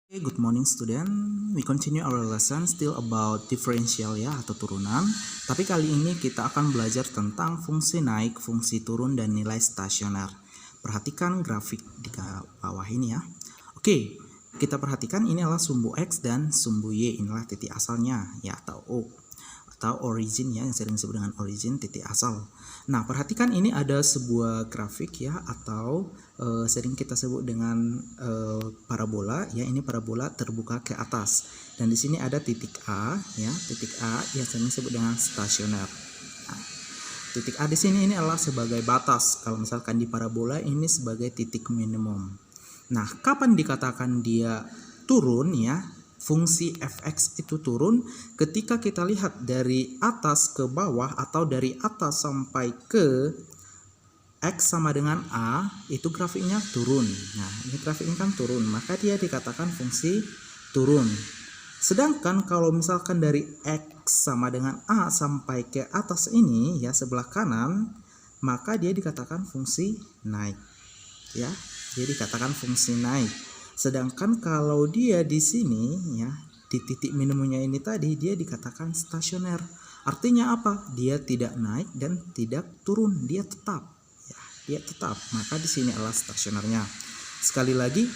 Okay, good morning student. We continue our lesson still about differential ya atau turunan. Tapi kali ini kita akan belajar tentang fungsi naik, fungsi turun dan nilai stasioner. Perhatikan grafik di bawah ini ya. Oke, kita perhatikan ini adalah sumbu X dan sumbu Y. Inilah titik asalnya ya atau O atau origin ya, yang sering disebut dengan origin, titik asal. Nah, perhatikan ini ada sebuah grafik ya atau sering kita sebut dengan parabola ya. Ini parabola terbuka ke atas dan di sini ada titik A ya, titik A yang sering disebut dengan stasioner. Nah, titik A di sini ini adalah sebagai batas. Kalau misalkan di parabola ini sebagai titik minimum. Nah, kapan dikatakan dia turun ya? Fungsi fx itu turun ketika kita lihat dari atas ke bawah atau dari atas sampai ke x sama dengan a, itu grafiknya turun. Nah, ini grafiknya kan turun, maka dia dikatakan fungsi turun. Sedangkan kalau misalkan dari x sama dengan a sampai ke atas ini ya, sebelah kanan, maka dia dikatakan fungsi naik. Ya, dia dikatakan fungsi naik. Sedangkan kalau dia di sini ya, di titik minimumnya ini tadi, dia dikatakan stasioner. Artinya apa? Dia tidak naik dan tidak turun, dia tetap. Ya, dia tetap. Maka di sini adalah stasionernya. Sekali lagi,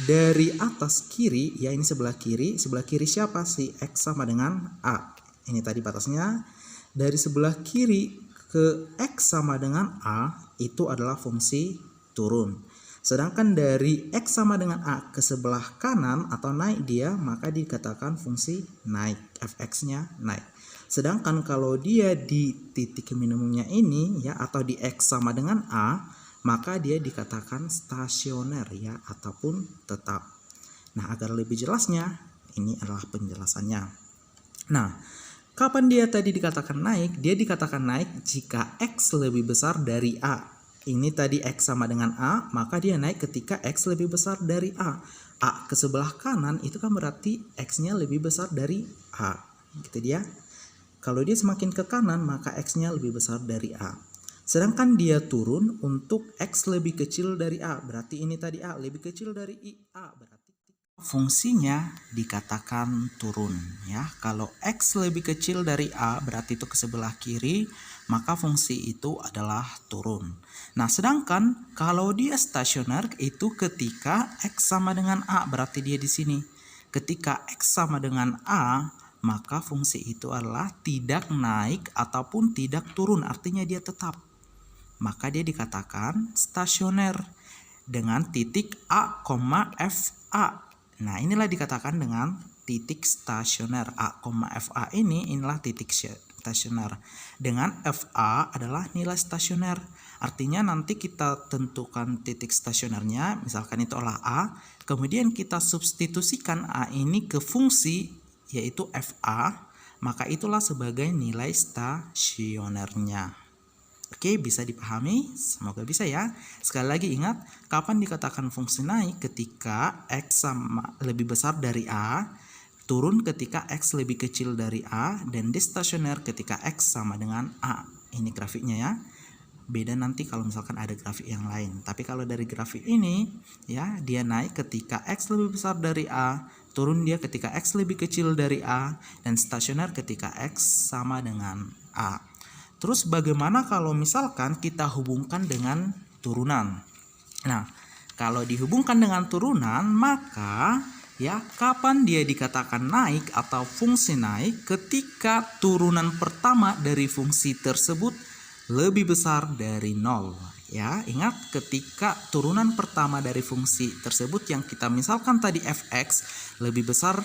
dari atas kiri ya, ini sebelah kiri siapa sih? X sama dengan A. Ini tadi batasnya. Dari sebelah kiri ke X sama dengan A itu adalah fungsi turun. Sedangkan dari X sama dengan A ke sebelah kanan atau naik dia, maka dikatakan fungsi naik, fx-nya naik. Sedangkan kalau dia di titik minimumnya ini ya, atau di X sama dengan A, maka dia dikatakan stasioner ya, ataupun tetap. Nah, agar lebih jelasnya, ini adalah penjelasannya. Nah, kapan dia tadi dikatakan naik? Dia dikatakan naik jika X lebih besar dari A. Ini tadi X sama dengan A, maka dia naik ketika X lebih besar dari A. A ke sebelah kanan itu kan berarti X-nya lebih besar dari A. Gitu dia. Kalau dia semakin ke kanan, maka X-nya lebih besar dari A. Sedangkan dia turun untuk X lebih kecil dari A. Berarti ini tadi A lebih kecil dari A. Berarti fungsinya dikatakan turun ya. Kalau X lebih kecil dari A, berarti itu ke sebelah kiri, maka fungsi itu adalah turun. Nah, sedangkan kalau dia stasioner itu ketika X sama dengan A, berarti dia di sini. Ketika X sama dengan A, maka fungsi itu adalah tidak naik ataupun tidak turun, artinya dia tetap. Maka dia dikatakan stasioner dengan titik A, FA. Nah, inilah dikatakan dengan titik stasioner. A, FA inilah titik stasioner. Dengan FA adalah nilai stasioner. Artinya nanti kita tentukan titik stasionernya, misalkan itu adalah A, kemudian kita substitusikan A ini ke fungsi yaitu FA, maka itulah sebagai nilai stasionernya. Oke, bisa dipahami? Semoga bisa ya. Sekali lagi ingat, kapan dikatakan fungsi naik? Ketika X sama lebih besar dari A, turun ketika X lebih kecil dari A, dan stasioner ketika X sama dengan A. Ini grafiknya ya. Beda nanti kalau misalkan ada grafik yang lain. Tapi kalau dari grafik ini, ya, dia naik ketika X lebih besar dari A, turun dia ketika X lebih kecil dari A, dan stasioner ketika X sama dengan A. Terus bagaimana kalau misalkan kita hubungkan dengan turunan? Nah, kalau dihubungkan dengan turunan, maka ya, kapan dia dikatakan naik atau fungsi naik? Ketika turunan pertama dari fungsi tersebut lebih besar dari 0. Ya, ingat ketika turunan pertama dari fungsi tersebut yang kita misalkan tadi fx lebih besar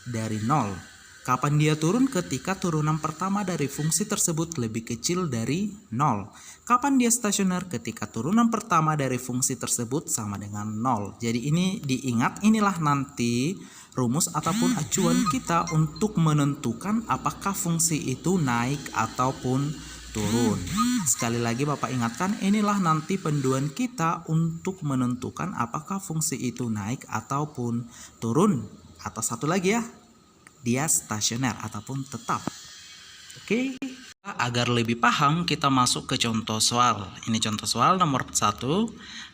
dari 0. Kapan dia turun? Ketika turunan pertama dari fungsi tersebut lebih kecil dari 0. Kapan dia stasioner? Ketika turunan pertama dari fungsi tersebut sama dengan 0. Jadi ini diingat, inilah nanti rumus ataupun acuan kita untuk menentukan apakah fungsi itu naik ataupun turun. Sekali lagi Bapak ingatkan, inilah nanti panduan kita untuk menentukan apakah fungsi itu naik ataupun turun. Atau satu lagi ya, dia stasioner ataupun tetap. Oke, Agar lebih paham, kita masuk ke contoh soal. Ini contoh soal nomor 1.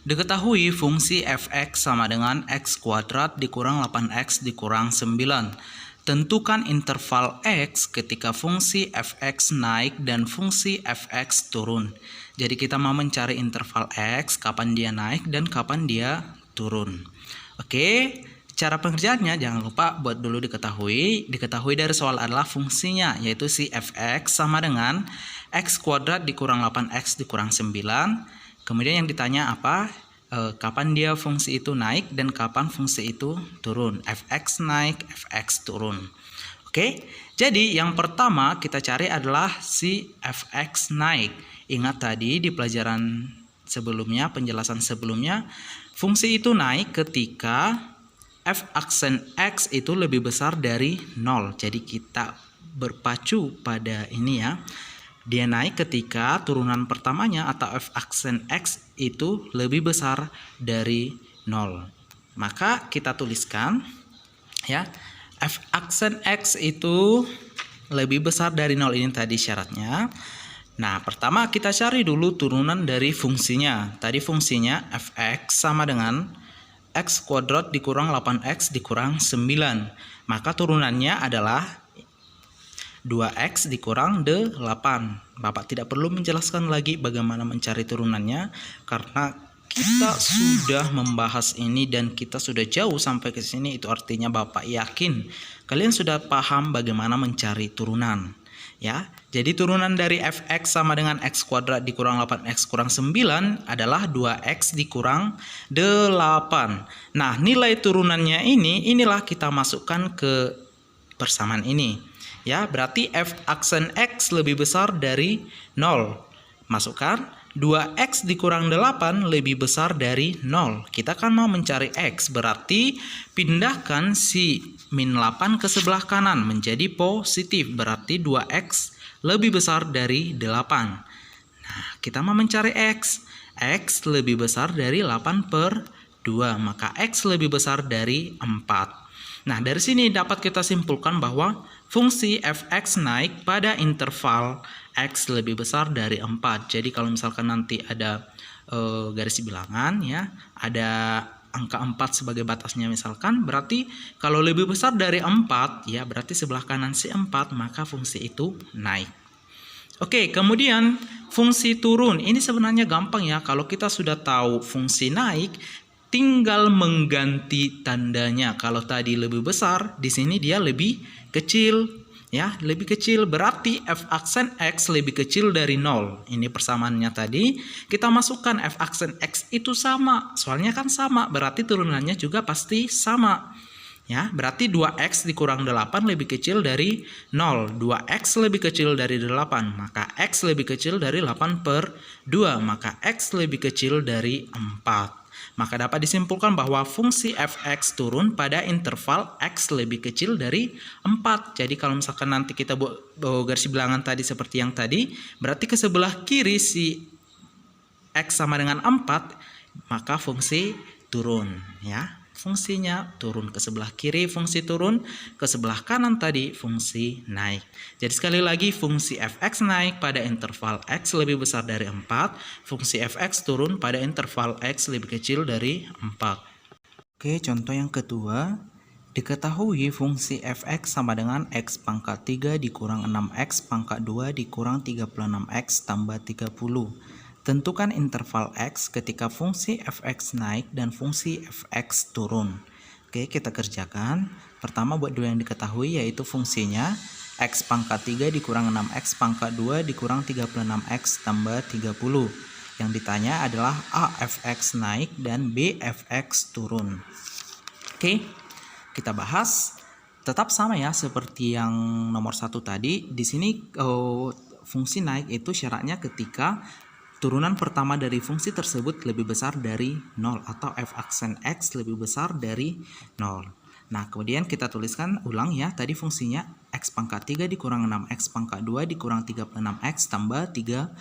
Diketahui fungsi f(x) sama dengan x kuadrat dikurang 8x dikurang 9. Tentukan interval x ketika fungsi f(x) naik dan fungsi f(x) turun. Jadi kita mau mencari interval x, kapan dia naik dan kapan dia turun. Oke. Cara pengerjaannya jangan lupa buat dulu diketahui. Diketahui dari soal adalah fungsinya, yaitu si f(x) sama dengan x kuadrat dikurang 8x dikurang 9. Kemudian yang ditanya apa? Kapan dia fungsi itu naik dan kapan fungsi itu turun. f(x) naik, f(x) turun. Oke, jadi yang pertama kita cari adalah si f(x) naik. Ingat tadi di pelajaran sebelumnya, penjelasan sebelumnya, fungsi itu naik ketika f aksen x itu lebih besar dari 0. Jadi kita berpacu pada ini ya. Dia naik ketika turunan pertamanya atau f aksen x itu lebih besar dari 0. Maka kita tuliskan ya, f aksen x itu lebih besar dari 0, ini tadi syaratnya. Nah, pertama kita cari dulu turunan dari fungsinya. Tadi fungsinya f(x) sama dengan x kuadrat dikurang 8x dikurang 9. Maka turunannya adalah 2x dikurang 8. Bapak tidak perlu menjelaskan lagi bagaimana mencari turunannya, karena kita sudah membahas ini dan kita sudah jauh sampai ke sini. Itu artinya Bapak yakin kalian sudah paham bagaimana mencari turunan. Ya, jadi turunan dari f(x) sama dengan x kuadrat dikurang 8x kurang 9 adalah 2x dikurang 8. Nah, nilai turunannya inilah kita masukkan ke persamaan ini. Ya, berarti f aksen x lebih besar dari 0. Masukkan 2x dikurang 8 lebih besar dari 0. Kita kan mau mencari x, berarti pindahkan si min 8 ke sebelah kanan menjadi positif, berarti 2x lebih besar dari 8. Nah, kita mau mencari x. X lebih besar dari 8/2, maka x lebih besar dari 4. Nah, dari sini dapat kita simpulkan bahwa fungsi f(x) naik pada interval x lebih besar dari 4. Jadi kalau misalkan nanti ada garis bilangan ya, ada angka 4 sebagai batasnya misalkan, berarti kalau lebih besar dari 4 ya berarti sebelah kanan si 4, maka fungsi itu naik. Oke, kemudian fungsi turun. Ini sebenarnya gampang ya, kalau kita sudah tahu fungsi naik tinggal mengganti tandanya. Kalau tadi lebih besar, di sini dia lebih kecil. Ya, lebih kecil berarti f aksen x lebih kecil dari 0. Ini persamaannya tadi. Kita masukkan f aksen x itu sama. Soalnya kan sama, berarti turunannya juga pasti sama. Ya, berarti 2x dikurang 8 lebih kecil dari 0. 2x lebih kecil dari 8, maka x lebih kecil dari 8/2, maka x lebih kecil dari 4. Maka dapat disimpulkan bahwa fungsi f(x) turun pada interval x lebih kecil dari 4. Jadi kalau misalkan nanti kita buat garis bilangan tadi seperti yang tadi, berarti ke sebelah kiri si x sama dengan 4, maka fungsi turun ya. Fungsinya turun ke sebelah kiri, fungsi turun ke sebelah kanan tadi, fungsi naik. Jadi sekali lagi, fungsi f(x) naik pada interval x lebih besar dari 4, fungsi f(x) turun pada interval x lebih kecil dari 4. Oke, contoh yang kedua, diketahui fungsi f(x) sama dengan x pangkat 3 dikurang 6x pangkat 2 dikurang 36x tambah 30. Tentukan interval x ketika fungsi f(x) naik dan fungsi f(x) turun. Oke, kita kerjakan. Pertama buat dulu yang diketahui, yaitu fungsinya x pangkat 3 dikurang 6x pangkat 2 dikurang 36x tambah 30. Yang ditanya adalah a f(x) naik dan b f(x) turun. Oke, kita bahas. Tetap sama ya seperti yang nomor 1 tadi. Di sini fungsi naik itu syaratnya ketika turunan pertama dari fungsi tersebut lebih besar dari 0 atau f aksen x lebih besar dari 0. Nah, kemudian kita tuliskan ulang ya, tadi fungsinya x pangkat 3 dikurang 6x pangkat 2 dikurang 36x tambah 30.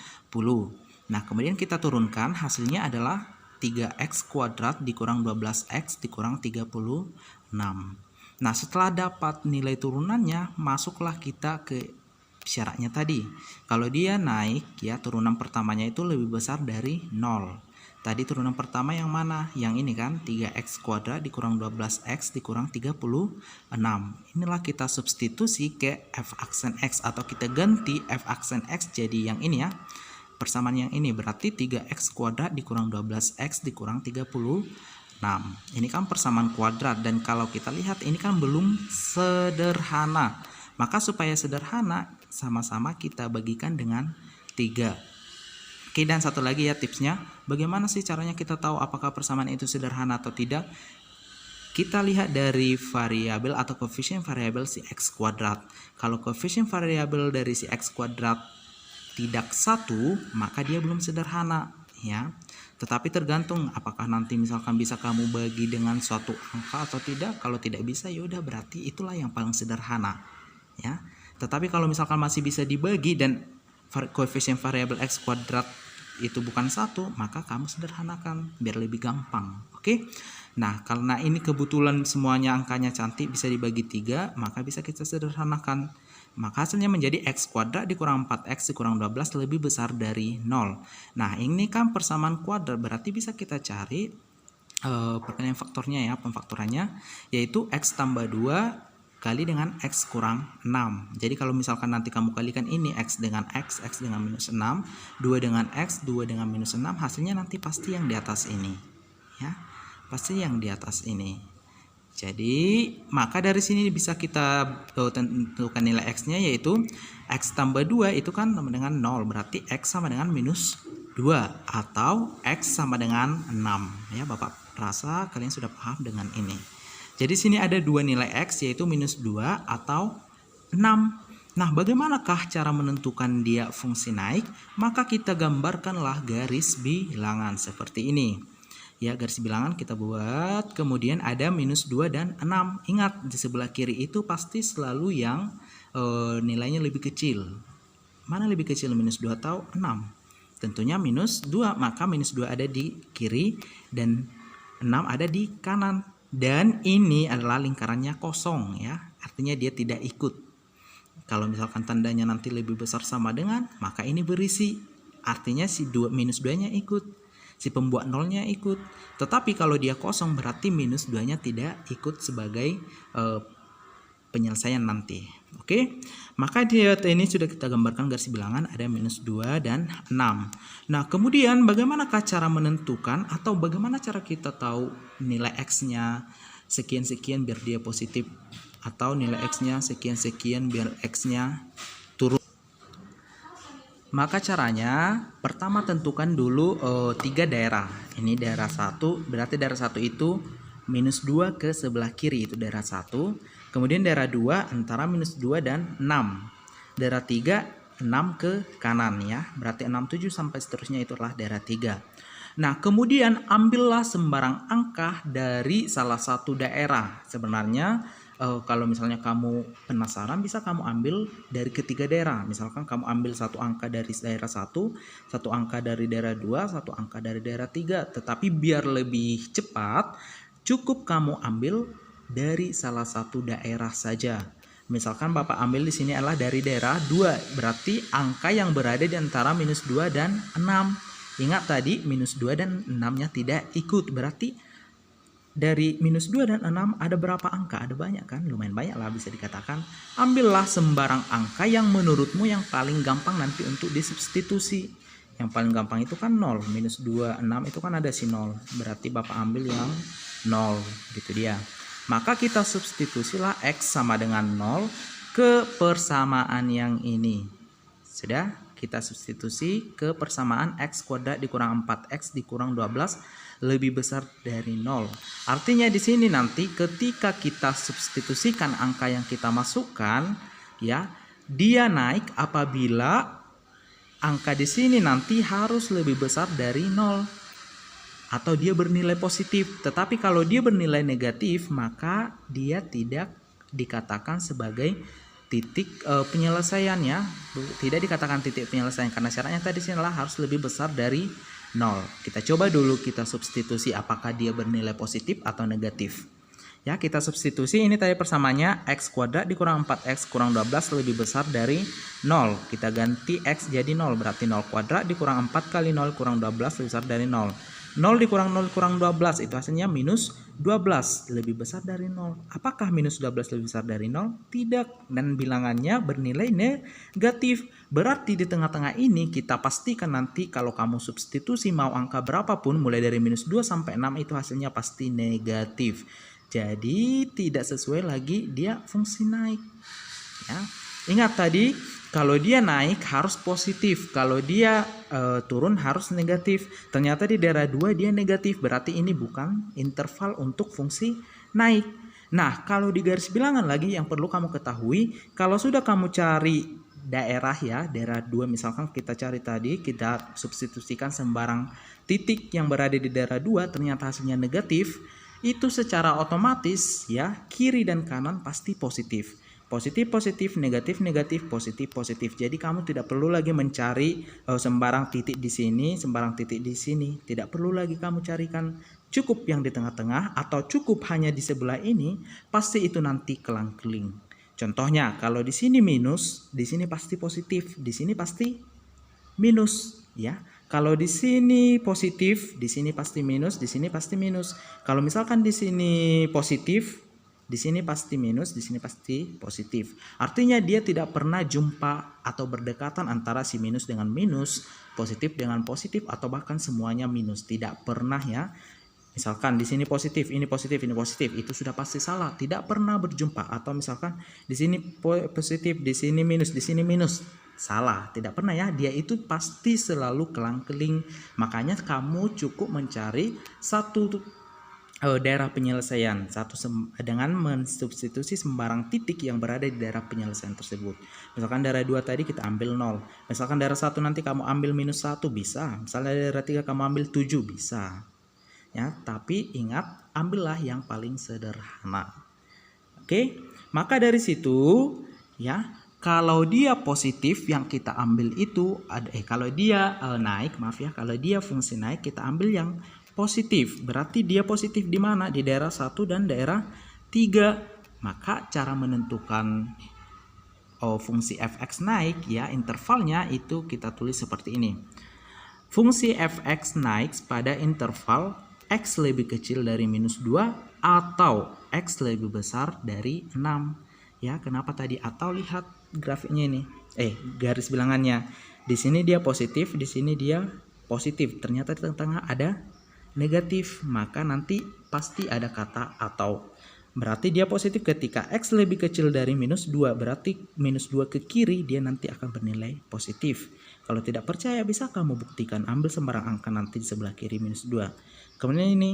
Nah, kemudian kita turunkan, hasilnya adalah 3x kuadrat dikurang 12x dikurang 36. Nah, setelah dapat nilai turunannya, masuklah kita ke syaratnya tadi. Kalau dia naik ya, turunan pertamanya itu lebih besar dari 0. Tadi turunan pertama yang mana? Yang ini kan, 3x kuadrat dikurang 12x dikurang 36. Inilah kita substitusi ke f aksen x, atau kita ganti f aksen x jadi yang ini ya. Persamaan yang ini berarti 3x kuadrat dikurang 12x dikurang 36. Ini kan persamaan kuadrat, dan kalau kita lihat ini kan belum sederhana. Maka supaya sederhana, sama-sama kita bagikan dengan 3. Oke, dan satu lagi ya tipsnya, bagaimana sih caranya kita tahu apakah persamaan itu sederhana atau tidak? Kita lihat dari variabel atau koefisien variabel si x kuadrat. Kalau koefisien variabel dari si x kuadrat tidak 1, maka dia belum sederhana ya. Tetapi tergantung apakah nanti misalkan bisa kamu bagi dengan suatu angka atau tidak. Kalau tidak bisa, yaudah berarti itulah yang paling sederhana ya. Tetapi kalau misalkan masih bisa dibagi dan koefisien variabel x kuadrat itu bukan 1, maka kamu sederhanakan biar lebih gampang. Oke. Nah, karena ini kebetulan semuanya angkanya cantik bisa dibagi 3, maka bisa kita sederhanakan. Maka hasilnya menjadi x kuadrat dikurang 4x dikurang 12 lebih besar dari 0. Nah, ini kan persamaan kuadrat, berarti bisa kita cari perkalian faktornya ya, pemfaktorannya, yaitu x tambah 2 kali dengan x kurang 6. Jadi kalau misalkan nanti kamu kalikan ini x dengan x dengan minus 6, 2 dengan x, 2 dengan minus 6, hasilnya nanti pasti yang di atas ini. Ya, pasti yang di atas ini. Jadi, maka dari sini bisa kita tentukan nilai x-nya, yaitu x tambah 2 itu kan sama dengan 0. Berarti x sama dengan minus 2 atau x sama dengan 6. Ya, Bapak rasa kalian sudah paham dengan ini. Jadi sini ada dua nilai x, yaitu minus 2 atau 6. Nah, bagaimanakah cara menentukan dia fungsi naik? Maka kita gambarkanlah garis bilangan seperti ini. Ya, garis bilangan kita buat, kemudian ada minus 2 dan 6. Ingat, di sebelah kiri itu pasti selalu yang nilainya lebih kecil. Mana lebih kecil, minus 2 atau 6? Tentunya minus 2, maka minus 2 ada di kiri dan 6 ada di kanan. Dan ini adalah lingkarannya kosong ya, artinya dia tidak ikut. Kalau misalkan tandanya nanti lebih besar sama dengan, maka ini berisi. Artinya si minus 2-nya ikut, si pembuat nolnya ikut. Tetapi kalau dia kosong berarti minus 2-nya tidak ikut sebagai penyelesaian nanti. Oke, maka dia ini sudah kita gambarkan garis bilangan, ada minus 2 dan 6. Nah, kemudian bagaimanakah cara menentukan atau bagaimana cara kita tahu nilai x-nya sekian-sekian biar dia positif, atau nilai x-nya sekian-sekian biar x-nya turun? Maka caranya, pertama tentukan dulu 3 daerah. Ini daerah 1, berarti daerah 1 itu minus 2 ke sebelah kiri, itu daerah 1. Kemudian daerah 2 antara minus 2 dan 6. Daerah 3, 6 ke kanan ya. Berarti 6, 7 sampai seterusnya itu adalah daerah 3. Nah, kemudian ambillah sembarang angka dari salah satu daerah. Sebenarnya kalau misalnya kamu penasaran, bisa kamu ambil dari ketiga daerah. Misalkan kamu ambil satu angka dari daerah 1, satu angka dari daerah 2, satu angka dari daerah 3. Tetapi biar lebih cepat, cukup kamu ambil dari salah satu daerah saja. Misalkan Bapak ambil di sini adalah dari daerah 2, berarti angka yang berada di antara minus 2 dan 6. Ingat tadi minus 2 dan 6-nya tidak ikut, berarti dari minus 2 dan 6 ada berapa angka? Ada banyak kan? Lumayan banyak lah bisa dikatakan. Ambillah sembarang angka yang menurutmu yang paling gampang nanti untuk disubstitusi. Yang paling gampang itu kan 0, minus 2, 6 itu kan ada si 0. Berarti Bapak ambil yang 0, gitu dia. Maka kita substitusilah x sama dengan 0 ke persamaan yang ini. Sudah, kita substitusi ke persamaan x kuadrat dikurang 4x dikurang 12 lebih besar dari 0. Artinya di sini nanti ketika kita substitusikan angka yang kita masukkan, ya, dia naik apabila angka di sini nanti harus lebih besar dari 0. Atau dia bernilai positif. Tetapi kalau dia bernilai negatif, maka dia tidak dikatakan sebagai titik penyelesaian ya. Tidak dikatakan titik penyelesaian karena syaratnya tadi sini adalah harus lebih besar dari 0. Kita coba dulu kita substitusi apakah dia bernilai positif atau negatif. Ya, kita substitusi ini tadi persamanya x kuadrat dikurang 4x kurang 12 lebih besar dari 0. Kita ganti x jadi 0, berarti 0 kuadrat dikurang 4 kali 0 kurang 12 lebih besar dari 0. 0 dikurang 0 kurang 12 itu hasilnya minus 12 lebih besar dari 0. Apakah minus 12 lebih besar dari 0? Tidak, dan bilangannya bernilai negatif. Berarti di tengah-tengah ini kita pastikan nanti kalau kamu substitusi mau angka berapapun mulai dari minus 2 sampai 6 itu hasilnya pasti negatif. Jadi tidak sesuai lagi dia fungsi naik. Ya. Ingat tadi kalau dia naik harus positif, kalau dia turun harus negatif. Ternyata di daerah 2 dia negatif, berarti ini bukan interval untuk fungsi naik. Nah, kalau di garis bilangan lagi yang perlu kamu ketahui, kalau sudah kamu cari daerah ya, daerah 2 misalkan kita cari tadi, kita substitusikan sembarang titik yang berada di daerah 2 ternyata hasilnya negatif, itu secara otomatis ya kiri dan kanan pasti positif. Positif, positif, negatif, negatif, positif, positif. Jadi kamu tidak perlu lagi mencari sembarang titik di sini, sembarang titik di sini. Tidak perlu lagi kamu carikan. Cukup yang di tengah-tengah atau cukup hanya di sebelah ini, pasti itu nanti kelang-keling. Contohnya, kalau di sini minus, di sini pasti positif, di sini pasti minus, ya. Kalau di sini positif, di sini pasti minus, di sini pasti minus. Kalau misalkan di sini positif, di sini pasti minus, di sini pasti positif. Artinya dia tidak pernah jumpa atau berdekatan antara si minus dengan minus, positif dengan positif, atau bahkan semuanya minus. Tidak pernah ya. Misalkan di sini positif, ini positif, itu sudah pasti salah. Tidak pernah berjumpa. Atau misalkan di sini positif, di sini minus. Salah, tidak pernah ya. Dia itu pasti selalu kelang-keling. Makanya kamu cukup mencari satu daerah penyelesaian dengan mensubstitusi sembarang titik yang berada di daerah penyelesaian tersebut. Misalkan daerah 2 tadi kita ambil 0. Misalkan daerah 1 nanti kamu ambil minus 1 bisa. Misalnya daerah 3 kamu ambil 7 bisa. Ya, tapi ingat ambillah yang paling sederhana. Oke? Maka dari situ ya, kalau dia positif yang kita ambil itu kalau dia naik, maaf ya, kalau dia fungsi naik kita ambil yang positif. Berarti dia positif di mana? Di daerah 1 dan daerah 3. Maka cara menentukan fungsi fx naik ya, intervalnya itu kita tulis seperti ini. Fungsi fx naik pada interval x lebih kecil dari minus 2 atau x lebih besar dari 6. Ya, kenapa tadi atau? Lihat grafiknya ini. Garis bilangannya. Di sini dia positif, di sini dia positif. Ternyata di tengah-tengah ada negatif, maka nanti pasti ada kata atau. Berarti dia positif ketika x lebih kecil dari minus 2, berarti minus 2 ke kiri dia nanti akan bernilai positif. Kalau tidak percaya bisa kamu buktikan, ambil sembarang angka nanti di sebelah kiri minus 2. Kemudian ini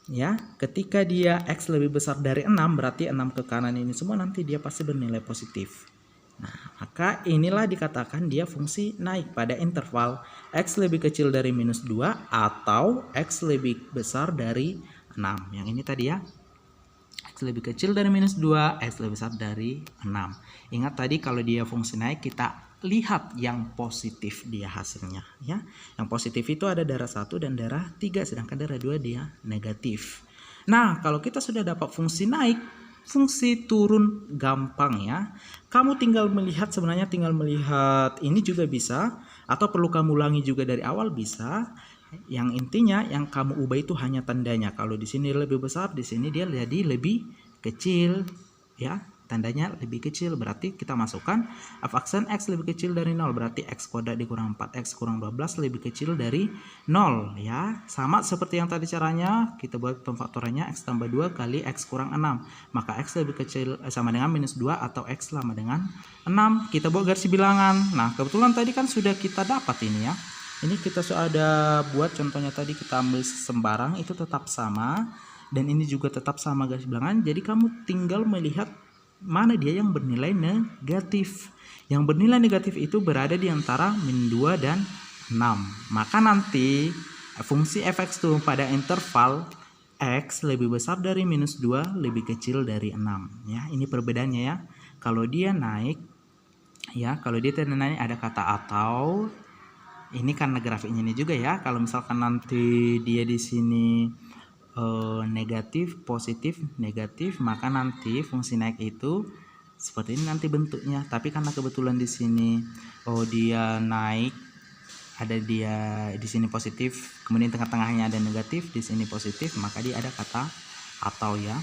ya, ketika dia x lebih besar dari 6, berarti 6 ke kanan ini semua nanti dia pasti bernilai positif. Nah, maka inilah dikatakan dia fungsi naik pada interval x lebih kecil dari minus 2 atau x lebih besar dari 6. Yang ini tadi ya, x lebih kecil dari minus 2, x lebih besar dari 6. Ingat tadi kalau dia fungsi naik kita lihat yang positif dia hasilnya ya. Yang positif itu ada daerah 1 dan daerah 3, sedangkan daerah 2 dia negatif. Nah, kalau kita sudah dapat fungsi naik, fungsi turun gampang ya. Kamu tinggal melihat ini juga bisa, atau perlu kamu ulangi juga dari awal bisa. Yang intinya yang kamu ubah itu hanya tandanya. Kalau di sini lebih besar, di sini dia jadi lebih kecil ya. Tandanya lebih kecil, berarti kita masukkan f aksen x lebih kecil dari 0, berarti x kuadrat dikurang 4x kurang 12 lebih kecil dari 0 ya. Sama seperti yang tadi caranya, kita buat pemfaktorannya x tambah 2 kali x kurang 6, maka x lebih kecil sama dengan minus 2 atau x sama dengan 6. Kita buat garis bilangan. Nah, kebetulan tadi kan sudah kita dapat ini ya. Ini kita sudah ada buat contohnya tadi, kita ambil sembarang itu tetap sama, dan ini juga tetap sama garis bilangan. Jadi kamu tinggal melihat mana dia yang bernilai negatif. Yang bernilai negatif itu berada di antara min 2 dan 6. Maka nanti fungsi fx turun pada interval x lebih besar dari minus 2 lebih kecil dari 6 ya. Ini perbedaannya ya. Kalau dia naik ya, kalau dia tidak naik ada kata atau. Ini karena grafiknya ini juga ya. Kalau misalkan nanti dia di sini negatif, positif, negatif, maka nanti fungsi naik itu seperti ini nanti bentuknya. Tapi karena kebetulan di sini dia naik, ada dia di sini positif, kemudian tengah-tengahnya ada negatif, di sini positif, maka dia ada kata atau ya.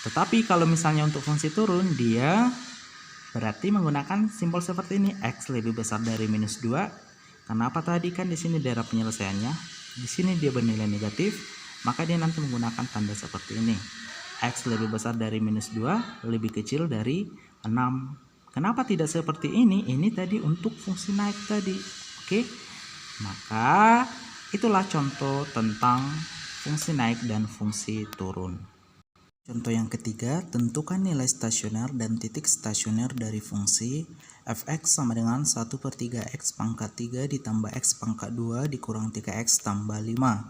Tetapi kalau misalnya untuk fungsi turun, dia berarti menggunakan simbol seperti ini, x lebih besar dari minus 2. Kenapa tadi kan di sini daerah penyelesaiannya, di sini dia bernilai negatif, maka dia nanti menggunakan tanda seperti ini. X lebih besar dari minus 2, lebih kecil dari 6. Kenapa tidak seperti ini? Ini tadi untuk fungsi naik tadi. Oke. Maka itulah contoh tentang fungsi naik dan fungsi turun. Contoh yang ketiga, tentukan nilai stasioner dan titik stasioner dari fungsi f(x) sama dengan 1/3x pangkat 3 ditambah x pangkat 2 dikurang 3x tambah 5.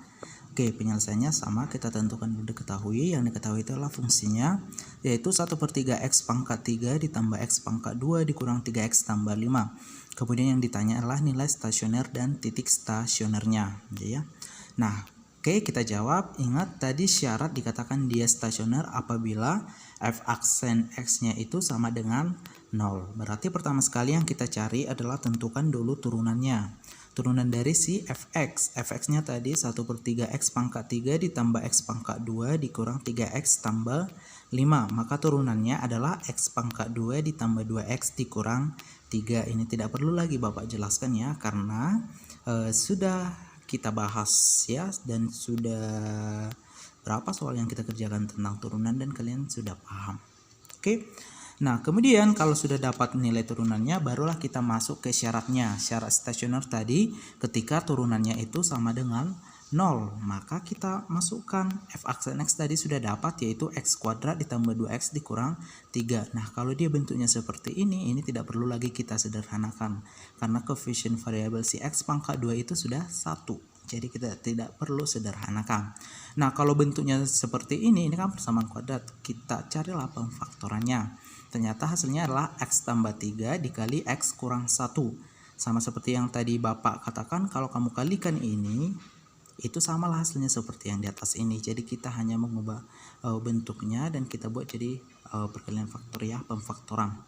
Oke, penyelesaiannya sama, kita tentukan dulu diketahui. Yang diketahui itu adalah fungsinya, yaitu 1/3x pangkat 3 ditambah x pangkat 2 dikurang 3x tambah 5. Kemudian yang ditanya adalah nilai stasioner dan titik stasionernya. Ya. Nah, oke, kita jawab. Ingat tadi syarat dikatakan dia stasioner apabila f aksen x-nya itu sama dengan 0. Berarti pertama sekali yang kita cari adalah tentukan dulu turunannya. Turunan dari si fx. Fx-nya tadi 1/3x pangkat 3 ditambah x pangkat 2 dikurang 3x tambah 5. Maka turunannya adalah x pangkat 2 ditambah 2x dikurang 3. Ini tidak perlu lagi Bapak jelaskan ya, karena sudah kita bahas ya, dan sudah berapa soal yang kita kerjakan tentang turunan dan kalian sudah paham. Oke. Nah, kemudian kalau sudah dapat nilai turunannya, barulah kita masuk ke syaratnya. Syarat stasioner tadi ketika turunannya itu sama dengan 0, maka kita masukkan f aksen x tadi sudah dapat, yaitu x kuadrat ditambah 2x dikurang 3. Nah, kalau dia bentuknya seperti ini tidak perlu lagi kita sederhanakan, karena koefisien variabel si x pangkat 2 itu sudah 1. Jadi kita tidak perlu sederhanakan. Nah, kalau bentuknya seperti ini kan persamaan kuadrat. Kita carilah pemfaktorannya. Ternyata hasilnya adalah x tambah 3 dikali x kurang 1. Sama seperti yang tadi Bapak katakan, kalau kamu kalikan ini, itu samalah hasilnya seperti yang di atas ini. Jadi kita hanya mengubah bentuknya dan kita buat jadi perkalian faktor ya, pemfaktoran.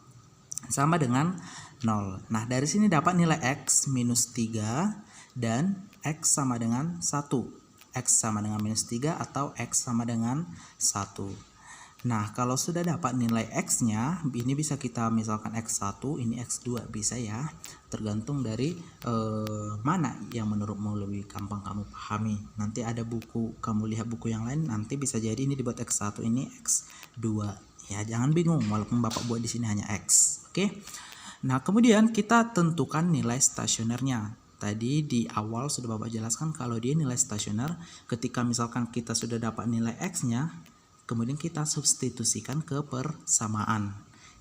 Sama dengan 0. Nah, dari sini dapat nilai x minus 3 dan x sama dengan 1. X sama dengan minus 3 atau x sama dengan 1. Nah, kalau sudah dapat nilai x-nya, ini bisa kita misalkan x1, ini x2, bisa ya. Tergantung dari mana yang menurutmu lebih gampang kamu pahami. Nanti ada buku, kamu lihat buku yang lain, nanti bisa jadi ini dibuat x1, ini x2. Ya, jangan bingung walaupun Bapak buat di sini hanya x. Oke. Nah, kemudian kita tentukan nilai stasionernya. Tadi di awal sudah Bapak jelaskan kalau dia nilai stasioner ketika misalkan kita sudah dapat nilai x-nya, kemudian kita substitusikan ke persamaan.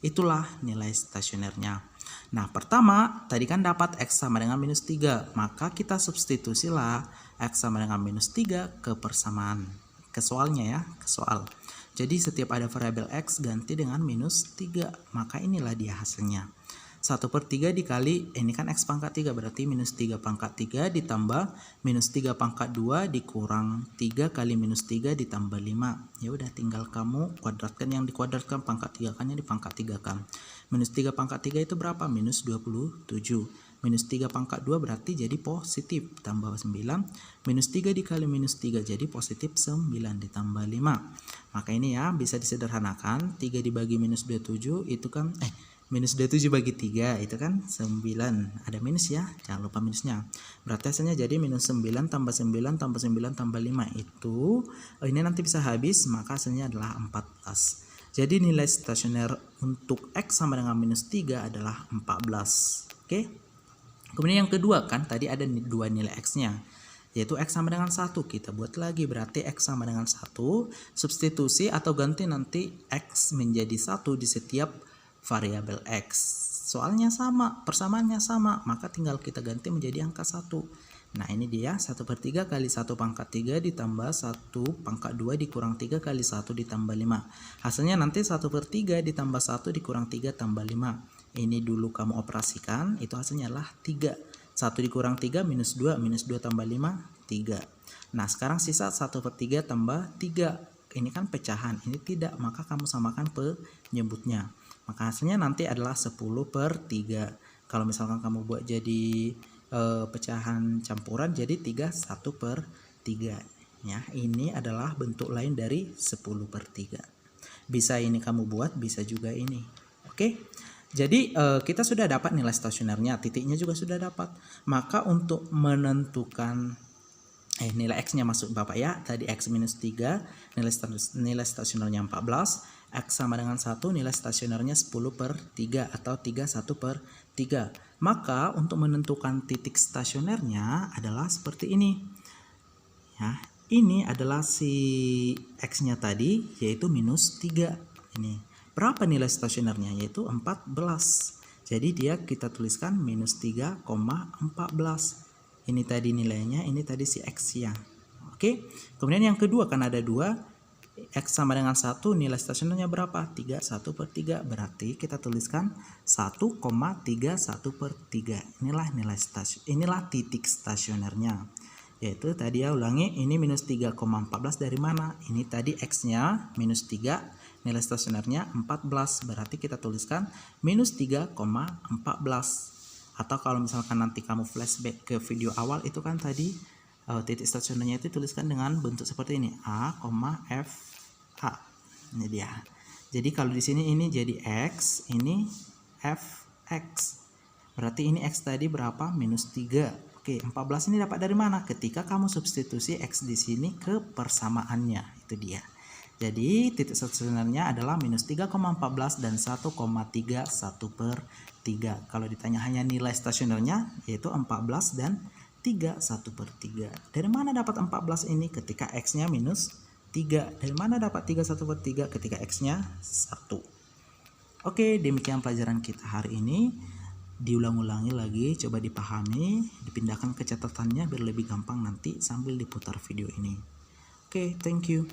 Itulah nilai stasionernya. Nah, pertama tadi kan dapat x sama dengan minus 3, maka kita substitusilah x sama dengan minus 3 ke persamaan. Ke soalnya ya, ke soal. Jadi setiap ada variabel x ganti dengan minus 3, maka inilah dia hasilnya. 1/3 dikali, ini kan x pangkat 3, berarti minus 3 pangkat 3 ditambah minus 3 pangkat 2 dikurang 3 kali minus 3 ditambah 5. Ya udah, tinggal kamu kuadratkan yang dikuadratkan, pangkat 3 kannya dipangkat 3 kan. Minus 3 pangkat 3 itu berapa? Minus 27. Minus 3 pangkat 2 berarti jadi positif, tambah 9. Minus 3 dikali minus 3 jadi positif 9 ditambah 5. Maka ini ya bisa disederhanakan, 3 dibagi minus 27 itu kan minus 27 bagi 3 itu kan 9. Ada minus ya, jangan lupa minusnya. Berarti hasilnya jadi minus 9 tambah 9 tambah 9 tambah 5 itu ini nanti bisa habis, maka hasilnya adalah 14. Jadi nilai stasioner untuk x sama dengan minus 3 adalah 14. Oke. Kemudian yang kedua kan tadi ada dua nilai x-nya, yaitu x sama dengan 1. Kita buat lagi, berarti x sama dengan 1, substitusi atau ganti nanti x menjadi 1 di setiap variabel x. Soalnya sama, persamaannya sama, maka tinggal kita ganti menjadi angka 1. Nah, ini dia 1/3 kali 1 pangkat 3 ditambah 1 pangkat 2 dikurang 3 kali 1 ditambah 5. Hasilnya nanti 1/3 ditambah 1 dikurang 3 tambah 5. Ini dulu kamu operasikan, itu hasilnya adalah 3. 1 dikurang 3 minus 2, minus 2 tambah 5, 3. Nah, sekarang sisa 1/3 tambah 3. Ini kan pecahan, ini tidak, maka kamu samakan penyebutnya. Maka hasilnya nanti adalah 10/3. Kalau misalkan kamu buat jadi pecahan campuran, jadi 3 1/3. Ya, ini adalah bentuk lain dari 10/3. Bisa ini kamu buat, bisa juga ini. Oke. Jadi kita sudah dapat nilai stasionernya, titiknya juga sudah dapat. Maka untuk menentukan nilai X-nya maksud Bapak ya, tadi X minus 3, nilai stasionernya 14, X sama dengan 1, nilai stasionernya 10/3 atau 3 1/3. Maka untuk menentukan titik stasionernya adalah seperti ini. Ya, ini adalah si X-nya tadi, yaitu minus 3. Ini. Berapa nilai stasionernya? Yaitu 14. Jadi dia kita tuliskan minus 3,14. Ini tadi nilainya, ini tadi si X-nya. Oke. Kemudian yang kedua, kan ada 2. X sama dengan 1, nilai stasionernya berapa? 3 1/3. Berarti kita tuliskan 1,31/3. Inilah titik stasionernya. Yaitu tadi ya, ulangi, ini minus 3,14 dari mana? Ini tadi X-nya minus 3, nilai stasionernya 14. Berarti kita tuliskan minus 3,14. Atau kalau misalkan nanti kamu flashback ke video awal, itu kan tadi titik stasionernya itu tuliskan dengan bentuk seperti ini, A, F, A. Ini dia. Jadi kalau di sini ini jadi X, ini F, X. Berarti ini X tadi berapa? Minus 3. Oke, 14 ini dapat dari mana? Ketika kamu substitusi X di sini ke persamaannya, itu dia. Jadi titik stasionernya adalah minus 3,14 dan 1,31/3. Kalau ditanya hanya nilai stasionernya, yaitu 14 dan 3 1/3. Dari mana dapat 14 ini? Ketika X-nya minus 3. Dari mana dapat 3 1/3? Ketika X-nya 1. Oke, demikian pelajaran kita hari ini. Diulang-ulangi lagi, coba dipahami, dipindahkan ke catatannya biar lebih gampang nanti sambil diputar video ini. Oke, thank you.